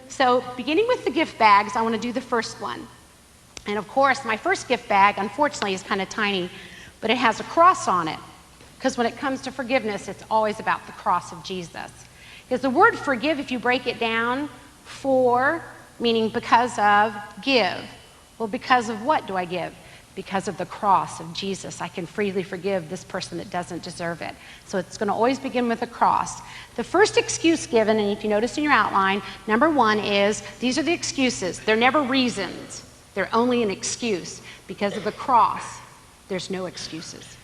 So beginning with the gift bags, I want to do the first one. And of course, my first gift bag, unfortunately, is kind of tiny, but it has a cross on it. Because when it comes to forgiveness, it's always about the cross of Jesus. Because the word forgive, if you break it down, for, meaning because of, give. Well, because of what do I give? Because of the cross of Jesus. I can freely forgive this person that doesn't deserve it. So it's going to always begin with a cross. The first excuse given, and if you notice in your outline, number one is, these are the excuses. They're never reasons. They're only an excuse. Because of the cross, there's no excuses.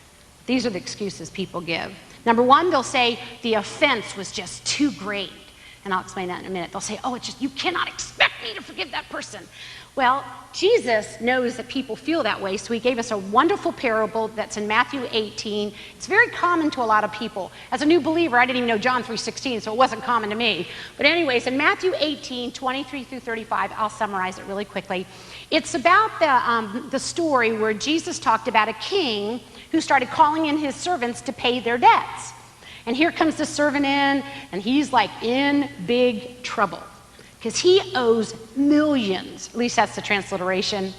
These are the excuses people give. Number one, they'll say, the offense was just too great. And I'll explain that in a minute. They'll say, oh, it's just, you cannot expect me to forgive that person. Well, Jesus knows that people feel that way, so he gave us a wonderful parable that's in Matthew 18. It's very common to a lot of people. As a new believer, I didn't even know John 3:16, so it wasn't common to me. But anyways, in Matthew 18, 23 through 35, I'll summarize it really quickly. It's about the story where Jesus talked about a king who started calling in his servants to pay their debts. And here comes the servant in, and he's like in big trouble. Because he owes millions. At least that's the transliteration.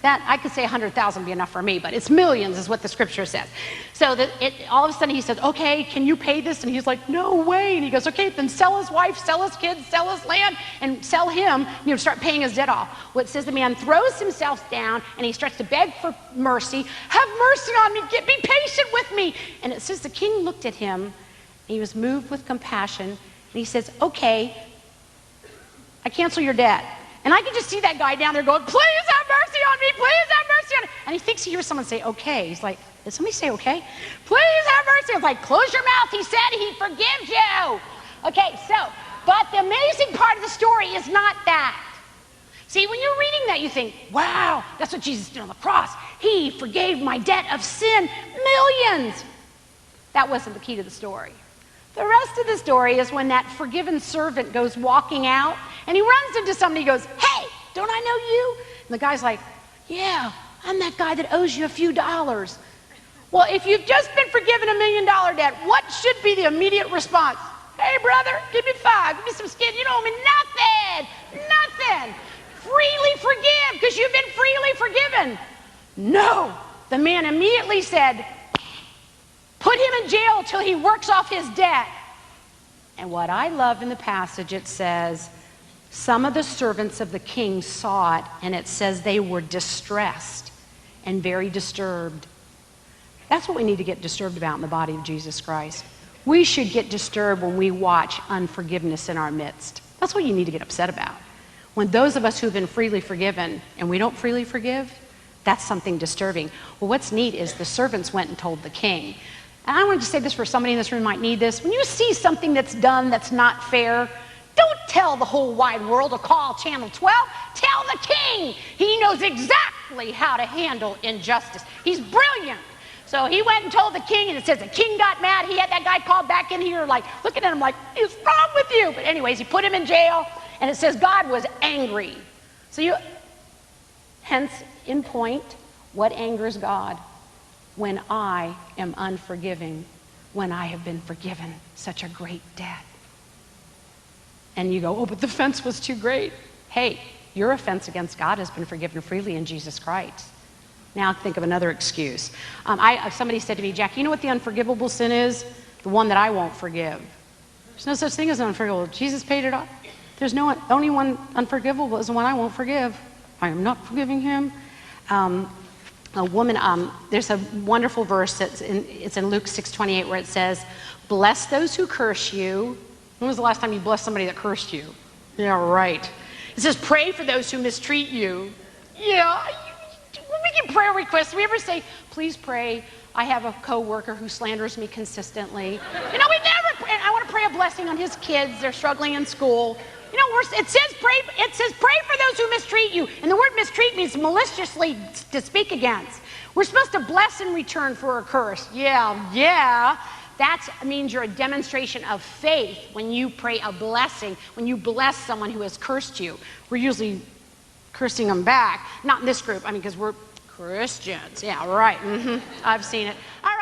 That, I could say 100,000 would be enough for me, but it's millions is what the scripture says. So all of a sudden he says, okay, can you pay this? And he's like, no way. And he goes, okay, then sell his wife, sell his kids, sell his land, and sell him, start paying his debt off. Well, it says the man throws himself down, and he starts to beg for mercy. Have mercy on me, be patient with me. And it says the king looked at him, and he was moved with compassion, and he says, okay, I cancel your debt. And I can just see that guy down there going, please have mercy on me, please have mercy on me. And he thinks he hears someone say, okay. He's like, did somebody say okay? Please have mercy. I was like, close your mouth. He said he forgives you. Okay, but the amazing part of the story is not that. See, when you're reading that, you think, wow, that's what Jesus did on the cross. He forgave my debt of sin, millions. That wasn't the key to the story. The rest of the story is when that forgiven servant goes walking out, and he runs into somebody, he goes, hey, don't I know you? And the guy's like, yeah, I'm that guy that owes you a few dollars. Well, if you've just been forgiven $1 million debt, what should be the immediate response? Hey, brother, give me 5, give me some skin. You don't owe me nothing. Freely forgive, because you've been freely forgiven. No, the man immediately said, put him in jail till he works off his debt. And what I love in the passage, it says, some of the servants of the king saw it, and it says they were distressed and very disturbed. That's what we need to get disturbed about in the body of Jesus Christ. We should get disturbed when we watch unforgiveness in our midst. That's what you need to get upset about. When those of us who have been freely forgiven and we don't freely forgive, that's something disturbing. Well, what's neat is the servants went and told the king. And I wanted to say this for somebody in this room who might need this. When you see something that's done that's not fair, don't tell the whole wide world to call Channel 12. Tell the king. He knows exactly how to handle injustice. He's brilliant. So he went and told the king, and it says the king got mad. He had that guy called back in here, like, looking at him like, what's wrong with you? But anyways, he put him in jail, and it says God was angry. So hence, in point, what angers God? When I am unforgiving, when I have been forgiven such a great debt. And you go, oh, but the offense was too great. Hey, your offense against God has been forgiven freely in Jesus Christ. Now think of another excuse. Somebody said to me, Jack, you know what the unforgivable sin is? The one that I won't forgive. There's no such thing as unforgivable. Jesus paid it off. There's no only one unforgivable is the one I won't forgive. I am not forgiving him. A woman, there's a wonderful verse it's in Luke 6:28 where it says, bless those who curse you. When was the last time you blessed somebody that cursed you? Yeah, right. It says, pray for those who mistreat you. Yeah, when we get prayer requests, we ever say, please pray, I have a coworker who slanders me consistently. You know, we never, I want to pray a blessing on his kids. They're struggling in school. You know, it says pray for those who mistreat you. And the word mistreat means maliciously to speak against. We're supposed to bless in return for a curse. Yeah. That means you're a demonstration of faith when you pray a blessing, when you bless someone who has cursed you. We're usually cursing them back. Not in this group, I mean, because we're Christians. Yeah, right. I've seen it. All right.